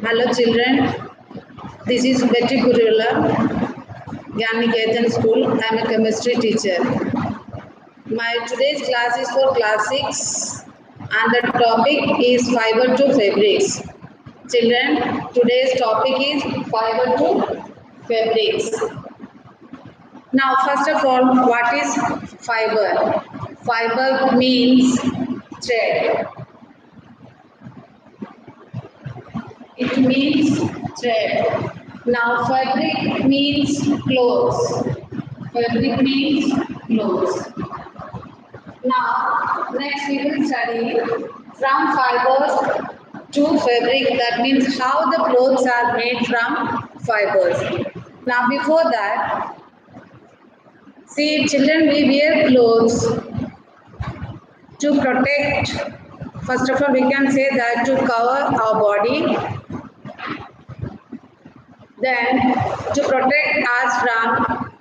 Hello children, this is Betty Kuruvilla, Gyanniketan School. I am a chemistry teacher. My today's class is for class 6 and the topic is fiber to fabrics. Children, today's topic is fiber to fabrics. Now first of all, what is fiber? Fiber means thread. It means thread. Now fabric means clothes. Fabric means clothes. Now next we will study from fibers to fabric. That means how the clothes are made from fibers. Now before that, see children, we wear clothes to protect. First of all, we can say that to cover our body. Then to protect us from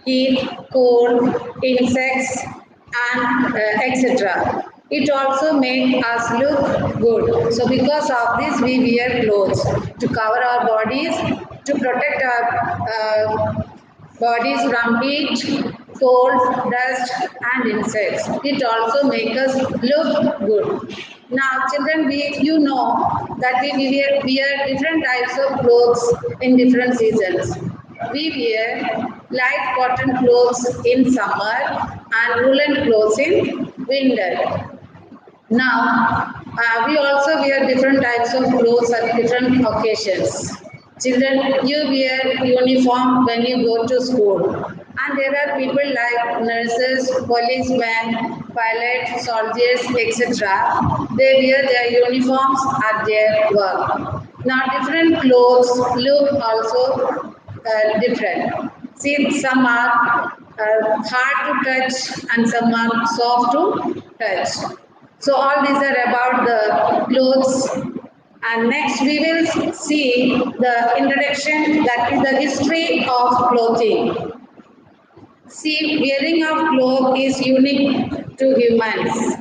heat, cold, insects and etc. It also makes us look good. So because of this we wear clothes to cover our bodies, to protect our bodies from heat, cold, dust and insects. It also makes us look good. Now children, you know that we wear different types of clothes in different seasons. We wear light cotton clothes in summer and woolen clothes in winter. Now, we also wear different types of clothes at different occasions. Children, you wear uniform when you go to school. And there are people like nurses, policemen, pilots, soldiers, etc. They wear their uniforms at their work. Now, different clothes look also different. See, some are hard to touch and some are soft to touch. So all these are about the clothes. And next we will see the introduction, that is the history of clothing. See, wearing of clothes is unique to humans.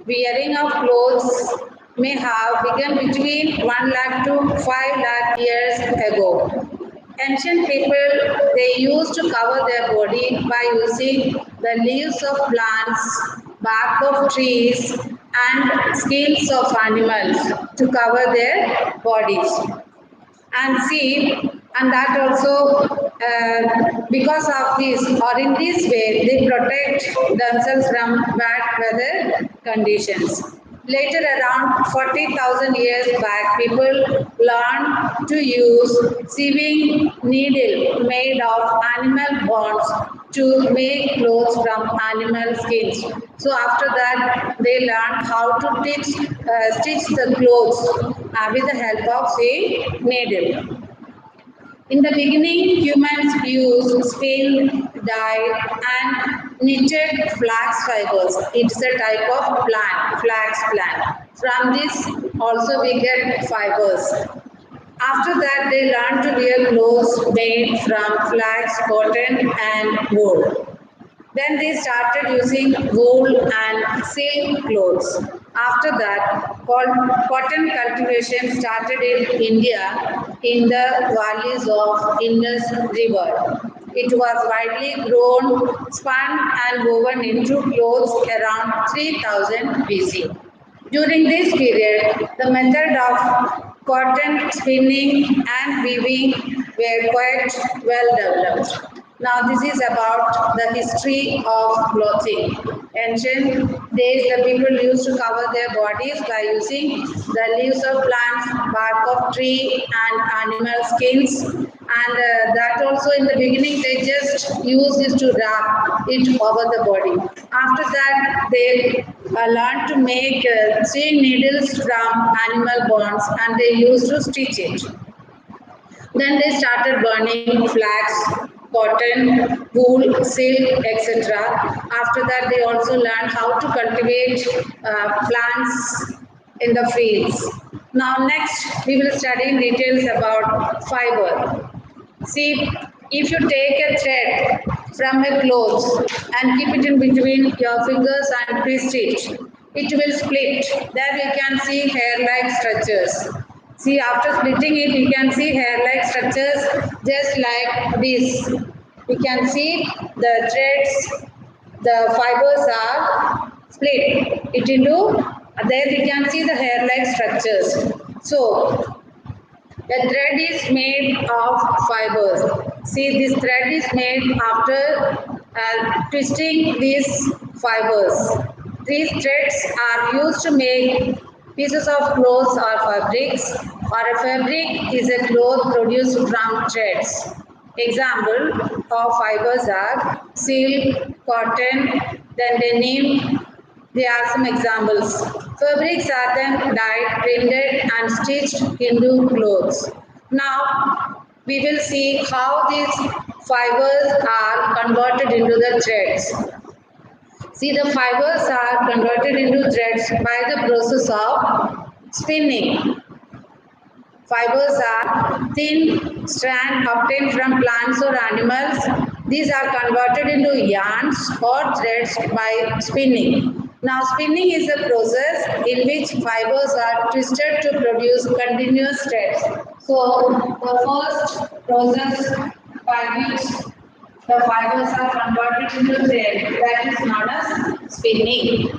Wearing of clothes may have begun between 1 lakh to 5 lakh years ago. Ancient people, they used to cover their body by using the leaves of plants, bark of trees and skins of animals to cover their bodies. And see, and that also because of this or in this way they protect themselves from bad weather conditions. Later, around 40,000 years back, people learned to use sewing needle made of animal bones to make clothes from animal skins. So after that, they learned how to stitch the clothes with the help of sewing needle. In the beginning, humans used spin, dyed and knitted flax fibers. It's a type of plant, flax plant. From this also we get fibers. After that, they learned to wear clothes made from flax, cotton and wool. Then they started using wool and silk clothes. After that, cotton cultivation started in India in the valleys of Indus River. It was widely grown, spun and woven into clothes around 3000 BC. During this period, the method of cotton spinning and weaving were quite well developed. Now this is about the history of clothing. Ancient days the people used to cover their bodies by using the leaves of plants, bark of tree and animal skins, and that also in the beginning they just used this to wrap it over the body. After that they learned to make sewing needles from animal bones and they used to stitch it. Then they started burning flax, cotton, wool, silk, etc. After that, they also learned how to cultivate plants in the fields. Now, next, we will study in details about fiber. See, if you take a thread from a cloth and keep it in between your fingers and twist it. It will split. There you can see hair-like structures. See, after splitting it, you can see hair-like structures just like this. You can see the threads, the fibers are split it into, there you can see the hair-like structures. So, the thread is made of fibers. See, this thread is made after twisting these fibers. These threads are used to make pieces of clothes or fabrics, or a fabric is a cloth produced from threads. Example of fibers are silk, cotton, then denim. There are some examples. Fabrics are then dyed, printed and stitched into clothes. Now we will see how these fibers are converted into the threads. See, the fibers are converted into threads by the process of spinning. Fibers are thin strands obtained from plants or animals. These are converted into yarns or threads by spinning. Now, spinning is a process in which fibers are twisted to produce continuous threads. So, the first process by which the fibers are converted into thread, that is known as spinning.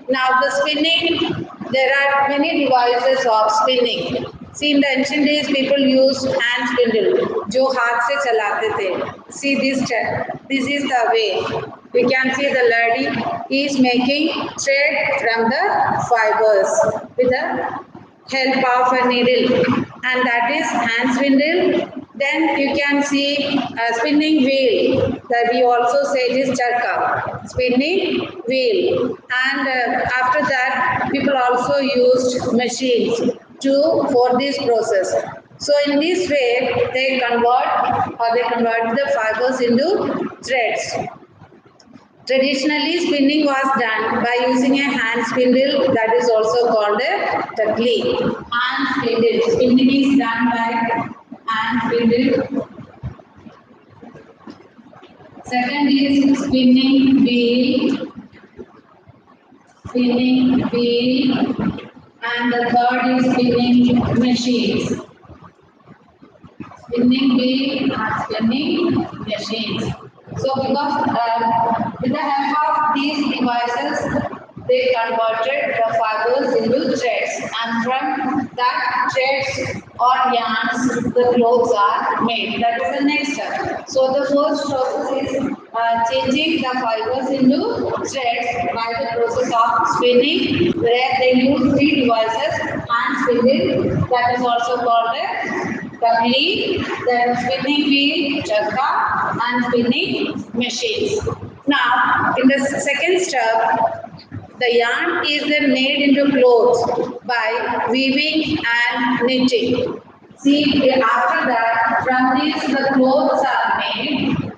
Now the spinning, there are many devices of spinning. See, in the ancient days, people used hand spindle, जो हाथ से चलाते थे. See this step. This is the way. We can see the lady is making thread from the fibers with the help of a needle, and that is hand spindle. Then you can see a spinning wheel, that we also say it is charka, spinning wheel. And after that, people also used machines for this process. So in this way, they convert the fibers into threads. Traditionally, spinning was done by using a hand spindle, that is also called a takli. Hand spindle. Spinning is done by hand spindle. Second is spinning wheel. Spinning wheel. And the third is spinning machines. Spinning wheel and spinning machines. So because with the help of these devices, they converted the fibers into threads, and from that threads or yarns, the clothes are made. That is the next step. So the first process is changing the fibers into threads by the process of spinning, where they use three devices: hand spindle, that is also called a Takli, then spinning wheel, chakka, and spinning machines. Now, in the second step, the yarn is then made into clothes by weaving and knitting. See, after that, from these the clothes are made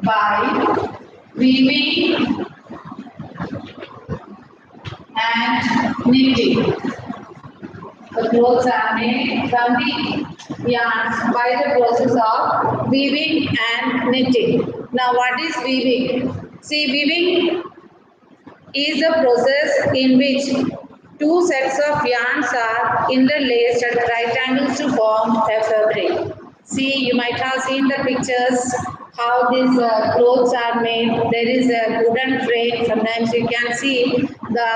by weaving and knitting. The clothes are made from the yarns by the process of weaving and knitting. Now, what is weaving? See, weaving is a process in which two sets of yarns are interlaced at right angles to form a fabric. See, you might have seen the pictures how these clothes are made. There is a wooden frame. Sometimes you can see the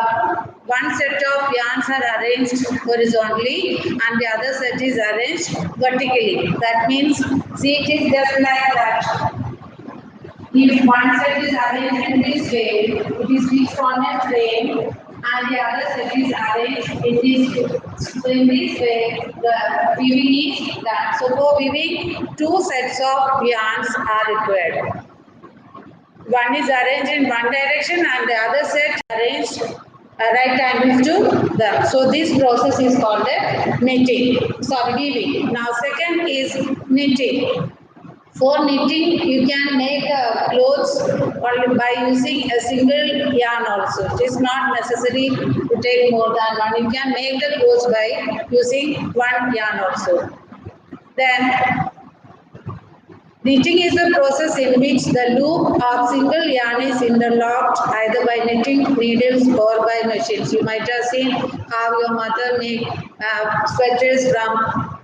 one set of yarns are arranged horizontally and the other set is arranged vertically. That means, see, it is just like that. If one set is arranged in this way, it is fixed on a frame, and the other set is arranged in this way. So in this way, the weaving is done. So for weaving, two sets of yarns are required. One is arranged in one direction and the other set arranged right angles to them. So this process is called knitting. Sorry, weaving. Now second is knitting. For knitting, you can make clothes by using a single yarn also. It is not necessary to take more than one. You can make the clothes by using one yarn also. Then Knitting is a process in which the loop of single yarn is interlocked either by knitting needles or by machines. You might have seen how your mother make sweaters from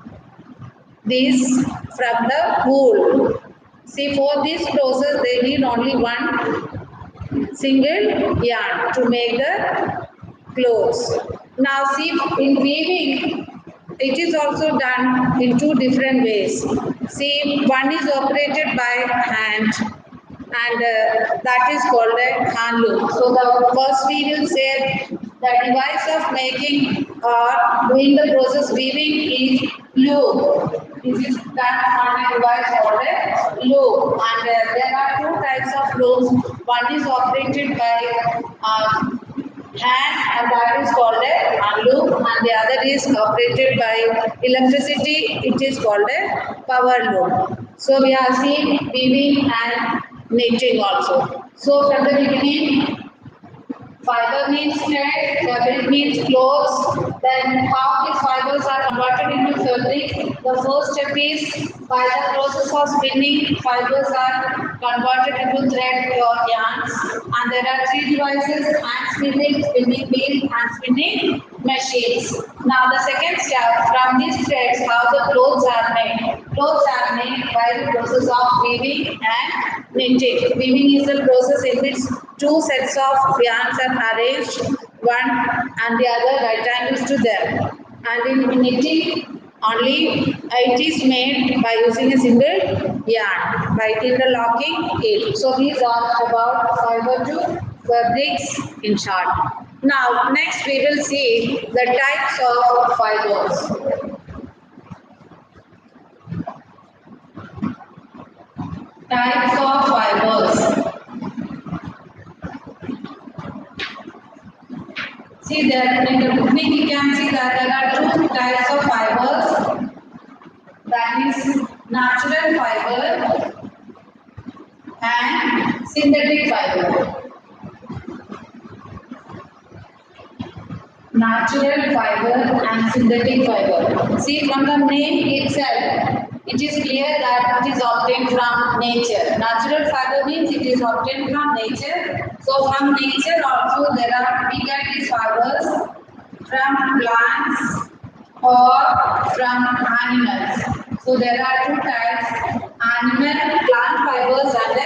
the wool. See, for this process, they need only one single yarn to make the clothes. Now, see, in weaving, it is also done in two different ways. See, one is operated by hand, and that is called a hand loom. So the first we will say the device of making or doing the process weaving is loom. This is done on a device called a loom, and there are two types of looms. One is operated by hand, and that is called a hand loom, and the other is operated by electricity. It is called a power loom. So we are seeing weaving and knitting also. So from the beginning, fiber means thread, fabric means clothes. Then how these fibers are converted into fabric. The first step is by the process of spinning, fibers are converted into thread or yarns. And there are three devices: hand spinning, spinning wheel, and spinning machines. Now the second step, from these threads, how the clothes are made. Clothes are made by the process of weaving and knitting. Weaving is the process in which two sets of yarns are arranged, one and the other right angles to them. And in knitting, only it is made by using a single yarn, by interlocking it. So these are about fiber to fabrics in short. Now, next we will see the types of fibers. Types of fibers. See that in the technique you can see that there are two types of fibers, that is natural fiber and synthetic fiber. Natural fiber and synthetic fiber. See, from the name itself, it is clear that it is obtained from nature. Natural fiber means it is obtained from nature. So from nature also we get these fibers from plants or from animals. So there are two types: plant fibers and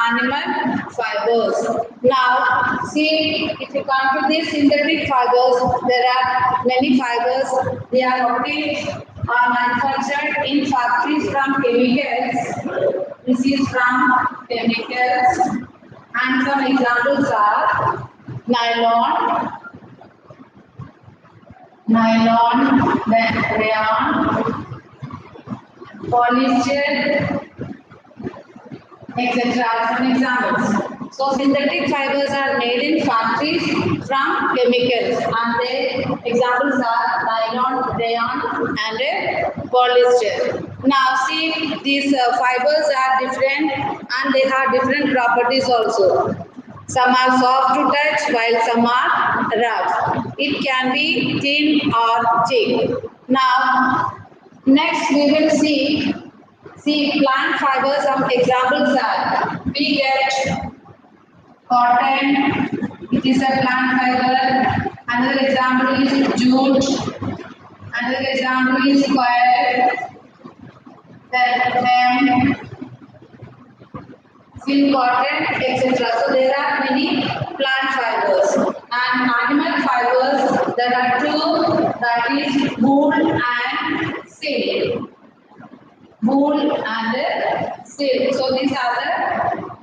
animal fibers. Now, see, if you come to these synthetic fibers, there are many fibers. They are obtained or manufactured in factories from chemicals. This is from chemicals, and some examples are nylon, then rayon, polyester, etc. Some examples. So synthetic fibers are made in factories from chemicals, and the examples are nylon, rayon, and polyester. Now see, these fibers are different and they have different properties also. Some are soft to touch while some are rough. It can be thin or thick. Now, next we will see plant fibers. Some examples are, we get cotton, it is a plant fiber. Another example is jute. Another example is coir, then hemp, silk cotton, etc. So there are many plant fibers. And animal fibers, there are two, that is wool and silk. Wool and silk. So these are the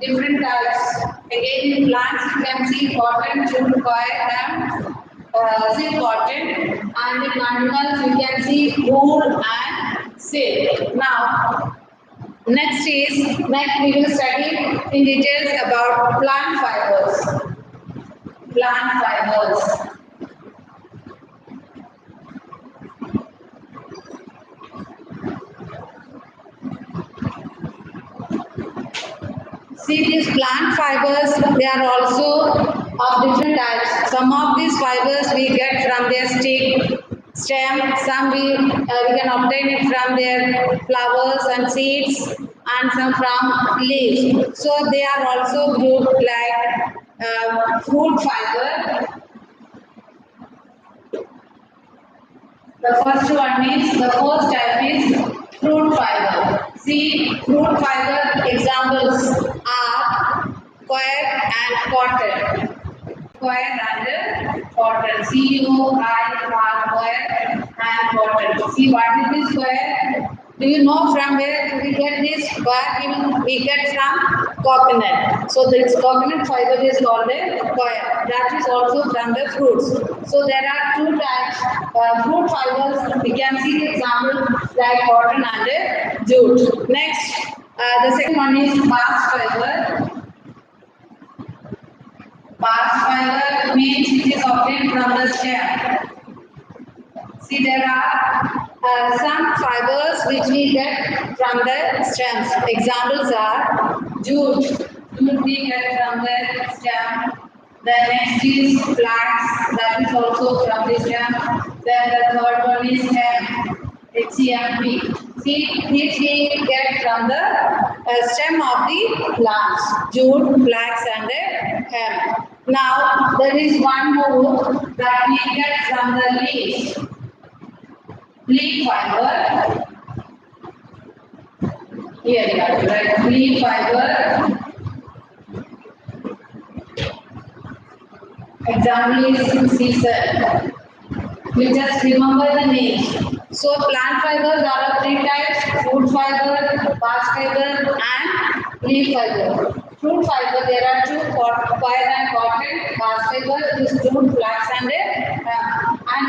different types. Again, in plants you can see cotton, jute, coir, hemp, silk cotton, and in animals you can see wool and silk. Now, next we will study in details about plant fibers. Plant fibers. See, these plant fibers, they are also of different types. Some of these fibers we get from their stem, some we can obtain it from their flowers and seeds, and some from leaves. So they are also grouped like fruit fiber. The first one is, the first type is fruit fiber. See, fruit fiber examples are coir and cotton. Coir and cotton. COIR, coir and cotton. See, what is this coir? Do you know from where we get this coir? We get from coconut. So this coconut fiber is called a coir. That is also from the fruits. So there are two types fruit fibers. We can see the example like cotton and jute. Next, the second one is bast fiber. Bast fiber means it is obtained from the stem. See, there are some fibers which we get from the stems. Examples are jute. Jute we get from the stem. The next is flax, that is also from the stem. Then the third one is hemp, HEMP. See, these we get from the stem of the plants, jute, flax and hemp. Now, there is one more that we get from the leaves. Leaf fiber. Here you are, right? Leaf fiber. Example is season. You just remember the names. So plant fibers are of three types: fruit fiber, bast fiber, and leaf fiber. Fruit fiber, there are two: coir and cotton. Bast fiber is jute, flax, and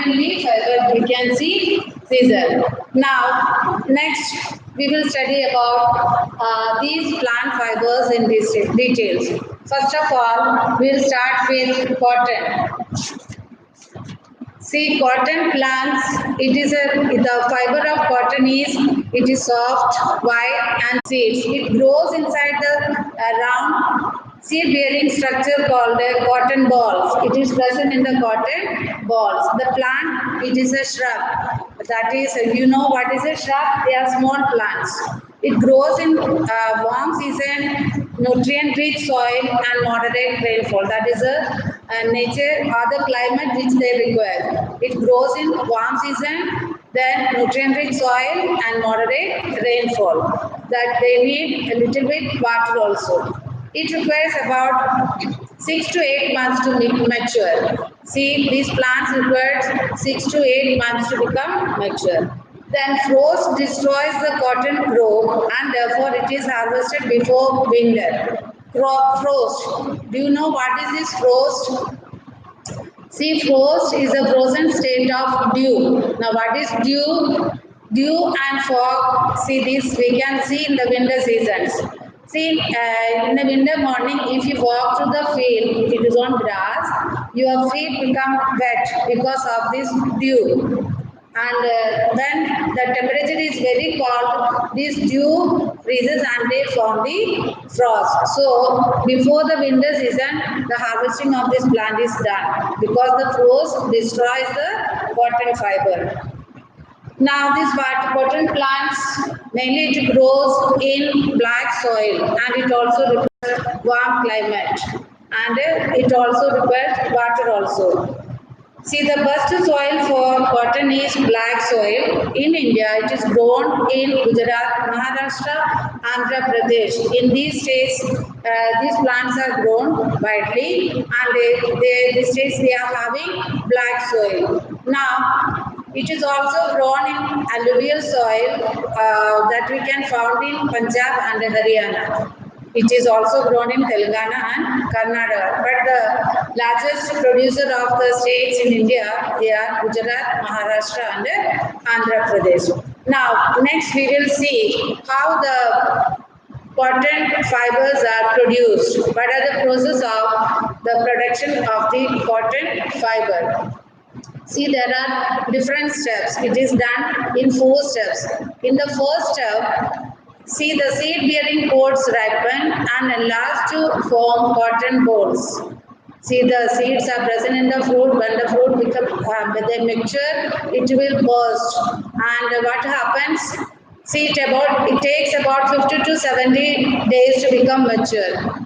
in leaf fiber we can see scissor. Now, next we will study about these plant fibers in details. First of all, we will start with cotton. See, cotton plants, the fiber of cotton is soft, white and seeds. It grows inside the round seed-bearing structure called cotton balls. It is present in the cotton balls. The plant, it is a shrub. That is, you know what is a shrub? They are small plants. It grows in warm season, nutrient-rich soil and moderate rainfall. That is a nature or the climate which they require. It grows in warm season, then nutrient-rich soil and moderate rainfall. That they need a little bit water also. It requires about 6 to 8 months to mature. See, these plants require 6 to 8 months to become mature. Then frost destroys the cotton crop and therefore it is harvested before winter. Frost. Do you know what is this frost? See, frost is a frozen state of dew. Now, what is dew? Dew and fog. See, this we can see in the winter seasons. See, in the winter morning, if you walk through the field, if it is on grass, your feet become wet because of this dew. And when the temperature is very cold, this dew freezes and they form the frost. So before the winter season, the harvesting of this plant is done because the frost destroys the cotton fiber. Now this cotton plants, mainly it grows in black soil and it also requires warm climate and it also requires water also. See, the best soil for cotton is black soil. In India, it is grown in Gujarat, Maharashtra, Andhra Pradesh. In these states, these plants are grown widely and these states they are having black soil. Now, it is also grown in alluvial soil that we can find in Punjab and Haryana. It is also grown in Telangana and Karnataka. But the largest producer of the states in India, they are Gujarat, Maharashtra and Andhra Pradesh. Now, next we will see how the cotton fibers are produced. What are the process of the production of the cotton fiber? See, there are different steps. It is done in 4 steps. In the first step, see the seed-bearing pods ripen and enlarge to form cotton balls. See, the seeds are present in the fruit. When the fruit when they mature, it will burst. And what happens? See, it takes about 50 to 70 days to become mature.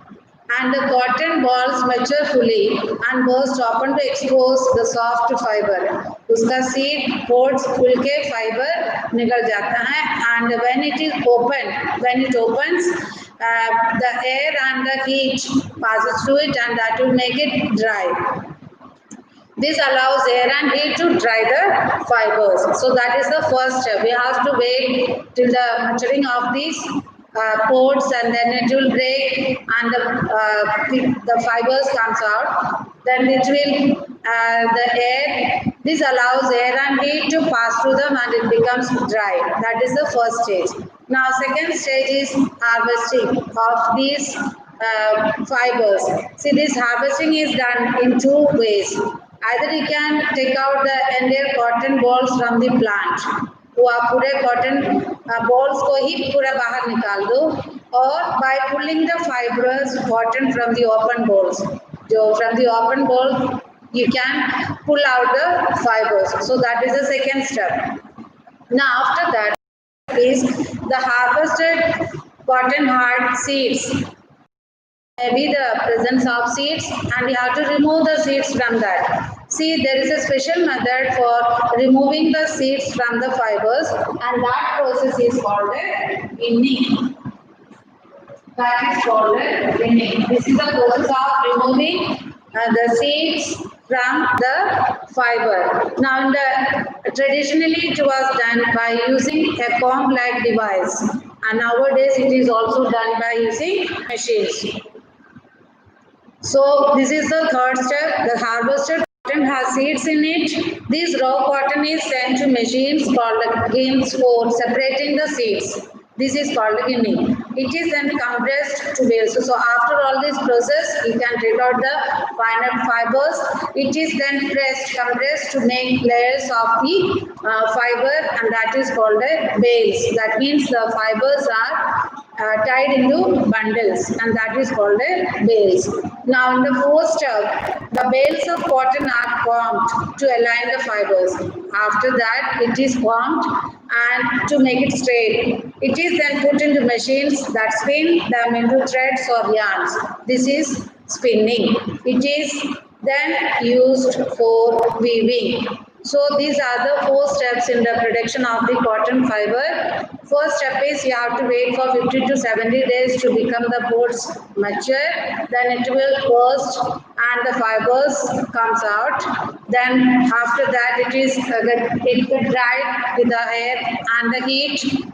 And the cotton balls mature fully and burst open to expose the soft fiber. उसका seed pods खुल के fiber निकल जाता है, and when it opens, the air and the heat passes through it, and that will make it dry. This allows air and heat to dry the fibers. So that is the first step. We have to wait till the maturing of these pods, and then it will break and the fibers comes out. Then it will this allows air and heat to pass through them, and it becomes dry. That is the first stage. Now second stage is harvesting of these fibers. See, this harvesting is done in two ways. Either you can take out the entire cotton balls from the plant, वो आप पूरे cotton balls को ही पूरा बाहर निकाल दो, or by pulling the fibrous cotton from the open balls. So from the open ball you can pull out the fibers. So that is the second step. Now after that is the harvested cotton hard seeds. Maybe the presence of seeds, and we have to remove the seeds from that. See, there is a special method for removing the seeds from the fibers, and that process is called winning. That is called winning. This is the process of removing the seeds from the fiber. Now, traditionally it was done by using a comb-like device, and nowadays it is also done by using machines. So this is the third step. The harvested cotton has seeds in it. This raw cotton is sent to machines called gins for separating the seeds. This is called ginning. It is then compressed to bales. So after all this process, you can take out the final fibers. It is then compressed to make layers of the fiber, and that is called bales. That means the fibers are tied into bundles, and that is called bales. Now in the fourth step, the bales of cotton are combed to align the fibers. After that, it is combed and to make it straight. It is then put into machines that spin them into threads or yarns. This is spinning. It is then used for weaving. So these are the four steps in the production of the cotton fiber. First step is you have to wait for 50 to 70 days to become the pods mature. Then it will burst and the fibers comes out. Then after that it gets dried with the air and the heat.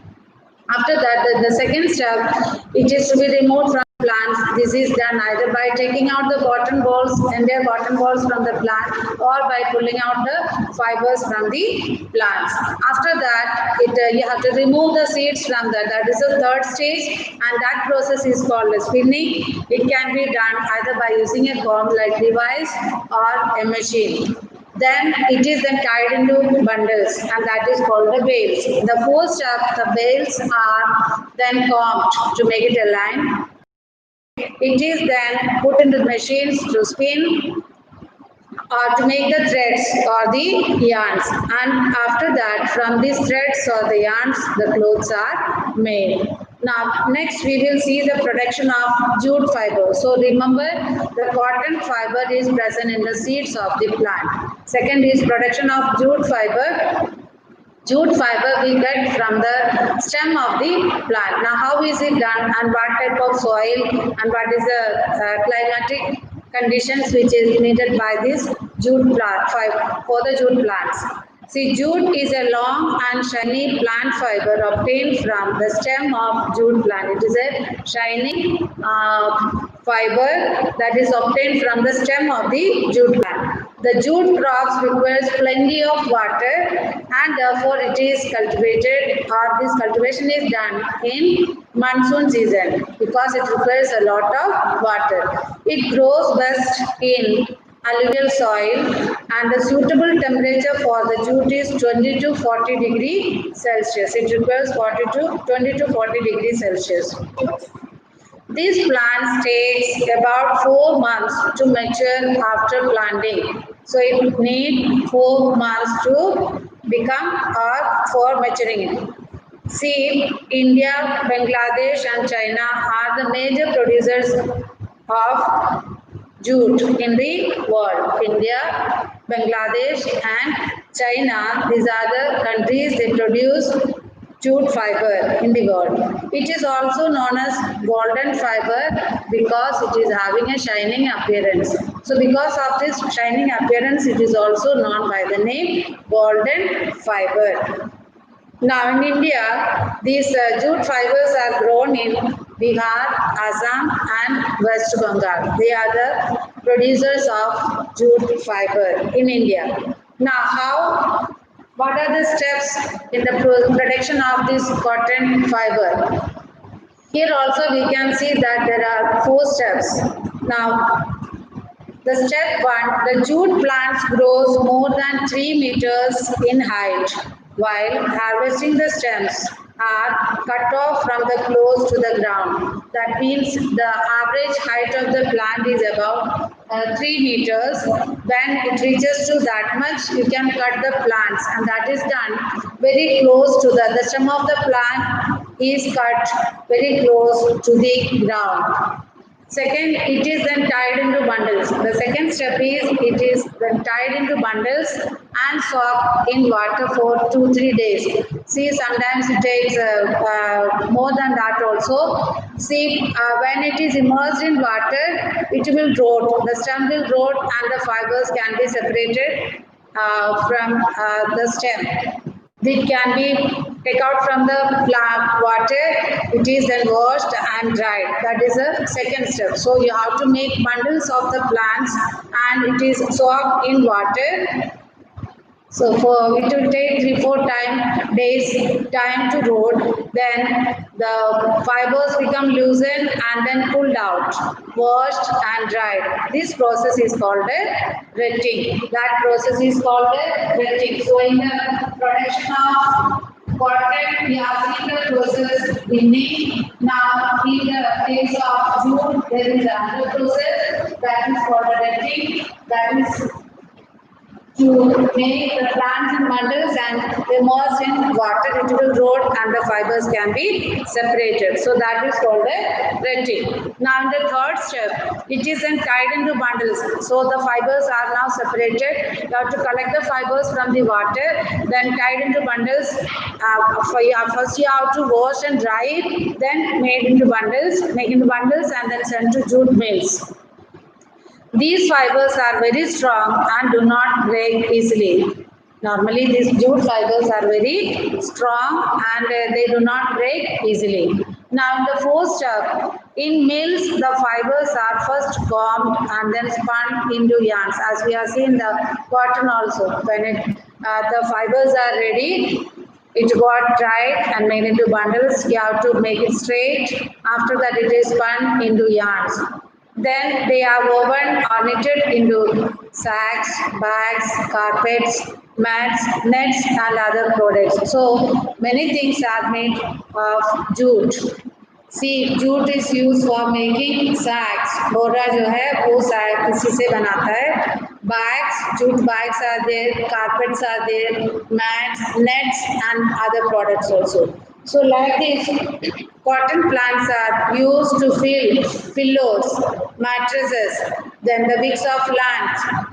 After that, the second step, it is to be removed from plants. This is done either by taking out the cotton balls, entire cotton balls from the plant, or by pulling out the fibers from the plants. After that, you have to remove the seeds from that. That is the third stage, and that process is called spinning. It can be done either by using a comb-like device or a machine. Then it is then tied into bundles, and that is called the bales. The fourth step, the bales are then combed to make it align. It is then put into machines to spin or to make the threads or the yarns, and after that from these threads or the yarns the clothes are made. Now next we will see the production of jute fiber. So remember, the cotton fiber is present in the seeds of the plant. Second is production of jute fiber. Jute fiber we get from the stem of the plant. Now how is it done, and what type of soil and what is the climatic conditions which is needed by this jute plant fiber for the jute plants. See, jute is a long and shiny plant fiber obtained from the stem of jute plant. It is a shiny fiber that is obtained from the stem of the jute plant. The jute crops requires plenty of water, and therefore it is cultivated, or this cultivation is done in monsoon season because it requires a lot of water. It grows best in alluvial soil, and the suitable temperature for the jute is 20 to 40 degrees Celsius. It requires 20 to 40 degrees Celsius. These plants takes about 4 months to mature after planting. So it needs 4 months to become or for maturing. See, India, Bangladesh and China are the major producers of jute in the world. India, Bangladesh and China, these are the countries they produce jute fiber in the world. It is also known as golden fiber because it is having a shining appearance. So because of this shining appearance, it is also known by the name golden fiber. Now in India, these jute fibers are grown in Bihar, Assam and West Bengal. They are the producers of jute fiber in India. Now what are the steps in the production of this cotton fiber? Here also we can see that there are 4 steps. Now the step 1, the jute plants grows more than 3 meters in height, while harvesting the stems are cut off from the close to the ground. That means the average height of the plant is about 3 meters. When it reaches to that much, you can cut the plants, and that is done very close to the stem of the plant is cut very close to the ground. Second, it is then tied into bundles. The second step is it is then tied into bundles and soaked in water for 2-3 days. See, sometimes it takes more than that also. See, when it is immersed in water, it will rot. The stem will rot and the fibers can be separated from the stem. It can be take out from the plant water, it is then washed and dried. That is the second step. So you have to make bundles of the plants and it is soaked in water. So it will take 3-4 days time to rot. Then the fibers become loosened and then pulled out, washed and dried. This process is called a retting. That process is called a retting. So in the production of cotton, we have seen the process beginning. Now in the case of jute, there is another process that is called a retting. That is to make the plants in bundles and immerse in water, it will rot and the fibers can be separated. So that is called a retting. Now in the third step, it is then tied into bundles. So the fibers are now separated. You have to collect the fibers from the water, then tied into bundles. First you have to wash and dry it, then make into bundles and then sent to jute mills. These fibers are very strong and do not break easily. Normally these jute fibers are very strong and they do not break easily. Now in the fourth step, in mills the fibers are first combed and then spun into yarns, as we have seen the cotton also. When the fibers are ready, it got dried and made into bundles. You have to make it straight. After that it is spun into yarns. Then they are woven or knitted into sacks, bags, carpets, mats, nets and other products. So many things are made of jute. See, jute is used for making sacks. बोरा जो है वो sack इसी से बनाता है. Bags, jute bags are there, carpets are there, mats, nets and other products also. So like this, cotton plants are used to fill pillows, mattresses, then the wicks of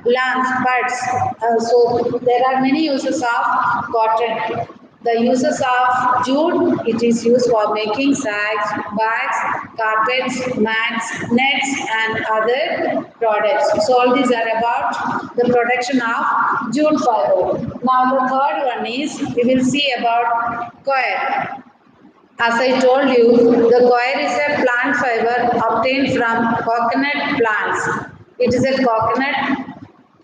lamps, buds. So there are many uses of cotton. The uses of jute, it is used for making sacks, bags, carpets, mats, nets and other products. So all these are about the production of jute fiber. Now the third one is, we will see about coir. As I told you, the coir is a plant fiber obtained from coconut plants. It is a coconut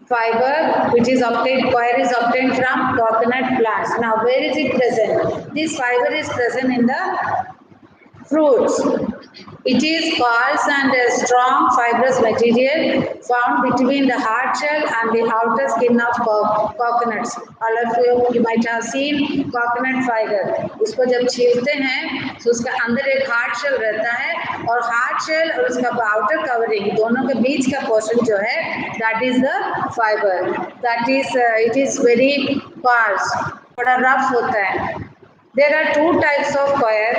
fiber which is obtained, coir is obtained from coconut plants. Now where is it present? This fiber is present in the fruits. It is coarse and a strong fibrous material found between the hard shell and the outer skin of coconuts. All of you might have seen coconut fiber. उसको जब छीलते हैं तो उसका अंदर एक hard shell रहता है और हार्ड शेल और उसका आउटर कवरिंग दोनों के बीच का पोर्शन जो है that is the fiber. That is it is very coarse, थोड़ा रफ होता है. There are two types of coir.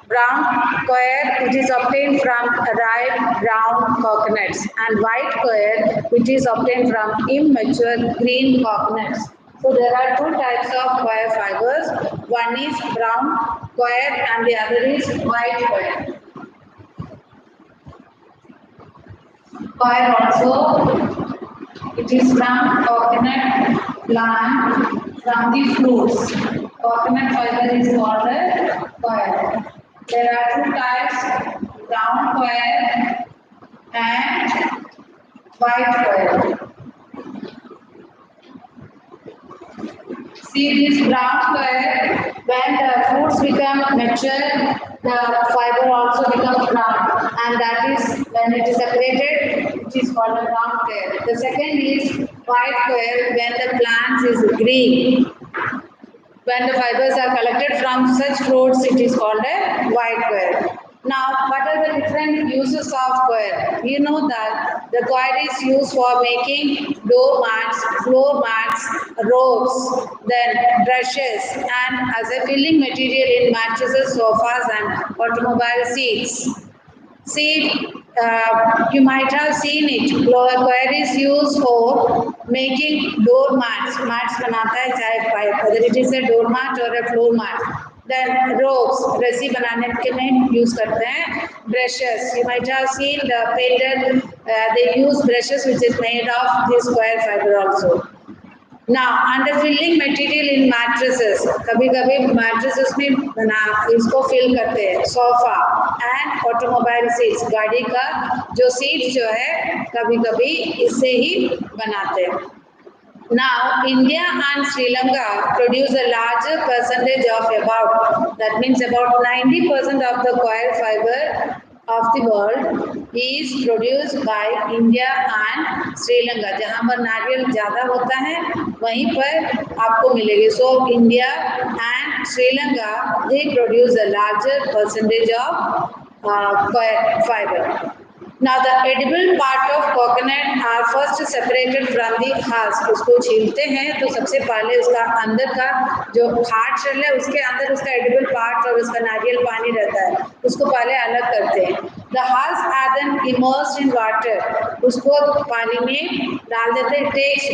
Brown coir, it is obtained from ripe brown coconuts, and white coir, which is obtained from immature green coconuts. So there are two types of coir fibers. One is brown coir and the other is white coir. Coir also, it is from coconut plant from the fruits. Coconut fiber is called a coir. There are two types, brown coir and white coir. See this brown coir, when the fruits become mature, the fiber also becomes brown, and that is when it is separated, it is called a brown coir. The second is white coir, when the plant is green. When the fibers are collected from such fruits, it is called a white coir. Now, what are the different uses of coir? You know that the coir is used for making door mats, floor mats, ropes, then brushes, and as a filling material in mattresses, sofas, and automobile seats. See, you might have seen it. Coir is used for making door mats. Mats बनाता है चाहे whether it is a door mat or a floor mat. Then ropes, रस्सी बनाने के लिए use करते हैं. Brushes, you might have seen the painter. They use brushes which is made of this coir fiber also. Now, under filling material in mattresses, कभी-कभी mattresses में बना इसको fill करते हैं, sofa and automobile seats, गाड़ी का जो seat जो है कभी-कभी इससे ही बनाते हैं. Now, India and Sri Lanka produce a larger percentage of that means about 90% of the coir fiber of the world is produced by India and Sri Lanka. जहाँ पर नारियल ज़्यादा होता है वहीं पर आपको मिलेगी. So India and Sri Lanka, they produce a larger percentage of coir fiber. Now the edible part of coconut are first separated from the husk. उसको छीलते हैं तो सबसे पहले उसका अंदर का जो हार्ड शेल है उसके अंदर उसका edible part और उसका नारियल पानी रहता है, उसको पहले अलग करते हैं. The husk are then immersed in water. उसको पानी में डाल देते हैं. It takes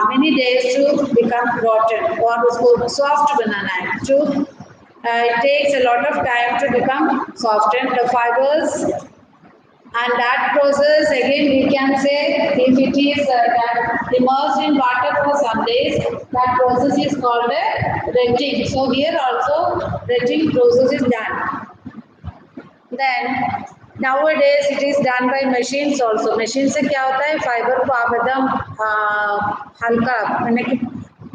many days to become rotten और उसको soft बनाना है. It takes a lot of time to become softened. The fibers. And that process again we can say if it is immersed in water for some days, that process is called a retting. So here also retting process is done. Then nowadays it is done by machines also. Machine से क्या होता है, fibre को आप एकदम हल्का मैंने कि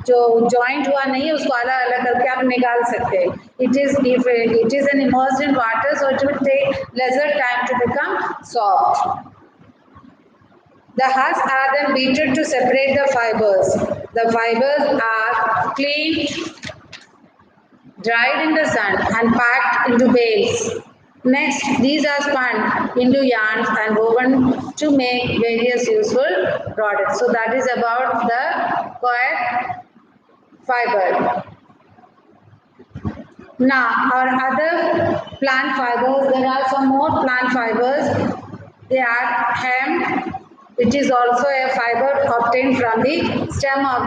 जो जॉइंट हुआ नहीं है उसको अलग अलग करके आप निकाल सकते हैं. It is if it is an immersed in water, so it will take lesser time to become soft. The husks are then beaten to separate the fibers. The fibers are cleaned, dried in the sun, and packed into bales. Next, these are spun into yarns and woven to make various useful products. So that is about the coir fiber. Now, our other plant fibers, there are some more plant fibers. They are hemp, which is also a fiber obtained from the stem of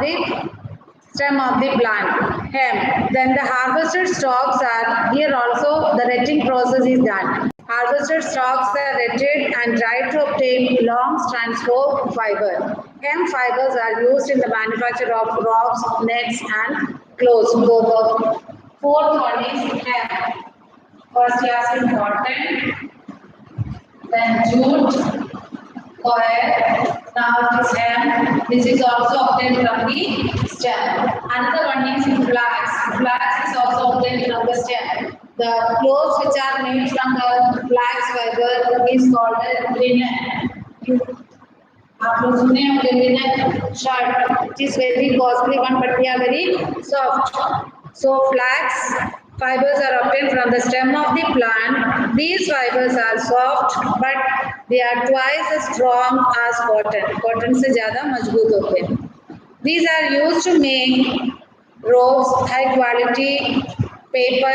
the plant, hemp. Then the harvested stalks are, here also the retting process is done. Harvested stalks are retted and dried to obtain long strands of fiber. Hemp fibers are used in the manufacture of ropes, nets and clothes. Fourth one is hemp. First you have cotton, then jute, coir. Now it is hemp. This is also obtained from the stem. Another one is flax. Flax is also obtained from the stem. The clothes which are made from the flax fiber is called linen. आप लोग सुने होंगे linen shirt. It is very costly one, but they are very soft. So flax fibers are obtained from the stem of the plant. These fibers are soft, but they are twice as strong as cotton. Cotton से ज़्यादा मजबूत होते हैं. These are used to make ropes, high quality paper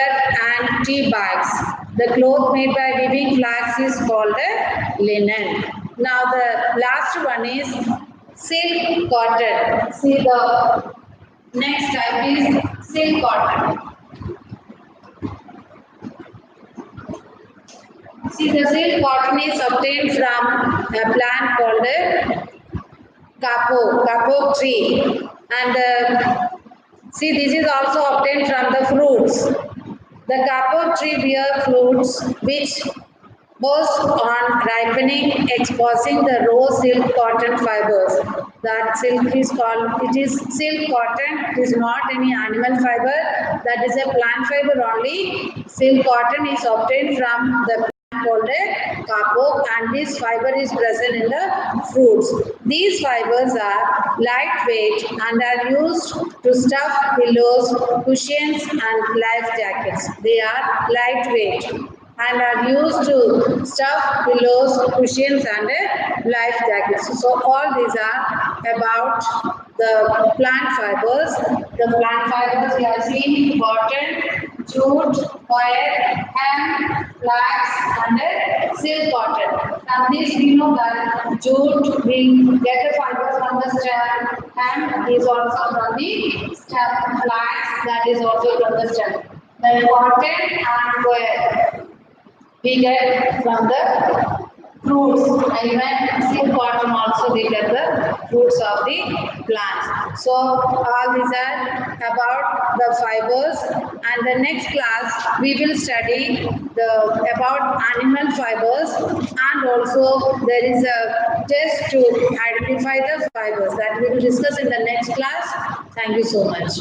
and tea bags. The cloth made by weaving flax is called a linen. Now the last one is silk cotton. See the next type is silk cotton. See the silk cotton is obtained from a plant called a kapok tree. And see, this is also obtained from the fruits. The kapok tree bear fruits which burst on ripening, exposing the raw silk cotton fibers. That silk is called, it is silk cotton, it is not any animal fiber, that is a plant fiber only. Silk cotton is obtained from the called a kapok, and this fiber is present in the fruits. These fibers are lightweight and are used to stuff pillows, cushions and life jackets. They are lightweight and are used to stuff pillows, cushions and life jackets. So all these are about the plant fibers. The plant fibers we are seeing cotton, jute, wire, hemp, flax and silk cotton. Now this we know that jute we get the fiber from the stem, hemp is also from the stem, flax that is also from the stem. Then cotton and wire we get from the fruits, and even silk cotton also we get the fruits of the plants. So all these are about the fibers, and the next class we will study the about animal fibers, and also there is a test to identify the fibers that we will discuss in the next class. Thank you so much.